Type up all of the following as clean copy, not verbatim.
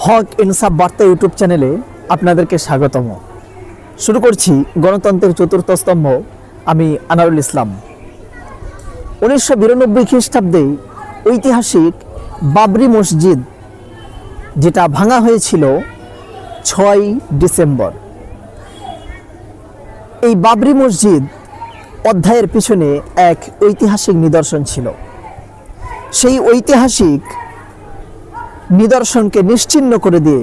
হক ইনসাফ বার্তা ইউটিউব চ্যানেলে আপনাদেরকে স্বাগতম। শুরু করছি গণতন্ত্রের চতুর্থ স্তম্ভ। আমি আনারুল ইসলাম। 1992 খ্রিস্টাব্দে ঐতিহাসিক বাবরি মসজিদ যেটা ভাঙা হয়েছিল 6 ডিসেম্বর। এই বাবরি মসজিদ অধ্যায়ের পিছনে এক ঐতিহাসিক নিদর্শন ছিল। সেই ঐতিহাসিক নিদর্শনকে নিশ্চিহ্ন করে দিয়ে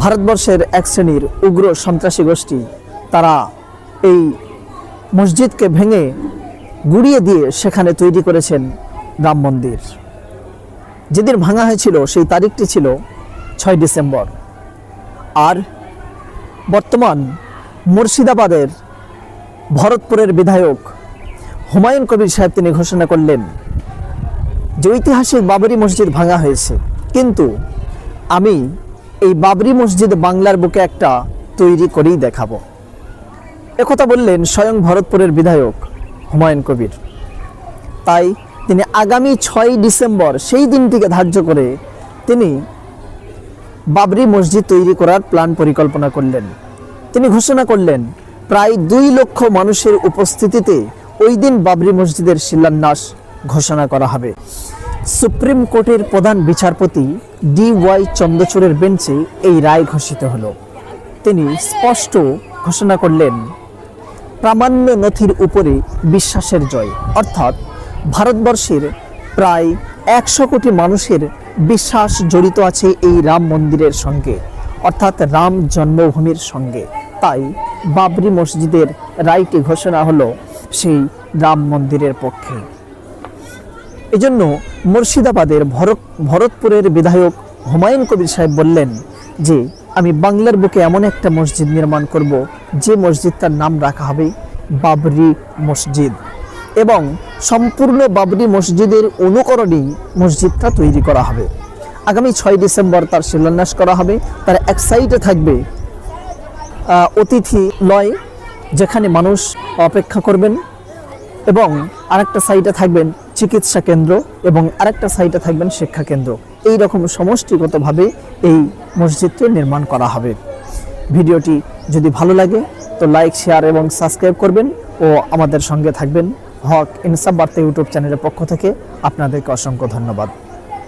ভারতবর্ষের এক শ্রেণীর উগ্র সন্ত্রাসী গোষ্ঠী তারা এই মসজিদকে ভেঙে গুড়িয়ে দিয়ে সেখানে তৈরি করেছেন রাম মন্দির। যেদিন ভাঙা হয়েছিল সেই তারিখটি ছিল 6 ডিসেম্বর। আর বর্তমান মুর্শিদাবাদের ভরতপুরের বিধায়ক হুমায়ুন কবির সাহেব তিনি ঘোষণা করলেন যে ঐতিহাসিক বাবরি মসজিদ ভাঙা হয়েছে, কিন্তু আমি এই বাবরি মসজিদ বাংলার বুকে একটা তৈরি করেই দেখাবো। একথা বললেন স্বয়ং ভরতপুরের বিধায়ক হুমায়ুন কবির। তাই তিনি আগামী 6 ডিসেম্বর সেই দিনটিকে ধার্য করে তিনি বাবরি মসজিদ তৈরি করার প্ল্যান পরিকল্পনা করলেন। তিনি ঘোষণা করলেন প্রায় 2 লক্ষ মানুষের উপস্থিতিতে ওই দিন বাবরি মসজিদের শিলান্যাস ঘোষণা করা হবে। সুপ্রিম কোর্টের প্রধান বিচারপতি DY চন্দ্রচূড়ের বেঞ্চে এই রায় ঘোষিত হলো। তিনি স্পষ্ট ঘোষণা করলেন প্রামাণ্য নথির উপরে বিশ্বাসের জয়, অর্থাৎ ভারতবর্ষের প্রায় 100 কোটি মানুষের বিশ্বাস জড়িত আছে এই রাম মন্দিরের সঙ্গে, অর্থাৎ রাম জন্মভূমির সঙ্গে। তাই বাবরি মসজিদের রায়টি ঘোষণা হলো সেই রাম মন্দিরের পক্ষে। এজন্য মুর্শিদাবাদের ভরতপুরের বিধায়ক হুমায়ুন কবির সাহেব বললেন যে আমি বাংলার বুকে এমন একটা মসজিদ নির্মাণ করব যে মসজিদটার নাম রাখা হবে বাবরি মসজিদ, এবং সম্পূর্ণ বাবরি মসজিদের অনুকরণেই মসজিদটা তৈরি করা হবে। আগামী 6 ডিসেম্বর তার শিলান্যাস করা হবে। তার এক সাইডে থাকবে অতিথিলয় যেখানে মানুষ অপেক্ষা করবেন, এবং আরেকটা সাইডে থাকবেন চিকিৎসা কেন্দ্র, এবং আরেকটা সাইডে থাকবেন শিক্ষা কেন্দ্র। এই রকম সমষ্টিগতভাবে এই মসজিদটি নির্মাণ করা হবে। ভিডিওটি যদি ভালো লাগে তো লাইক, শেয়ার এবং সাবস্ক্রাইব করবেন ও আমাদের সঙ্গে থাকবেন। হক ইনসাফ বার্তা ইউটিউব চ্যানেলের পক্ষ থেকে আপনাদেরকে অসংখ্য ধন্যবাদ।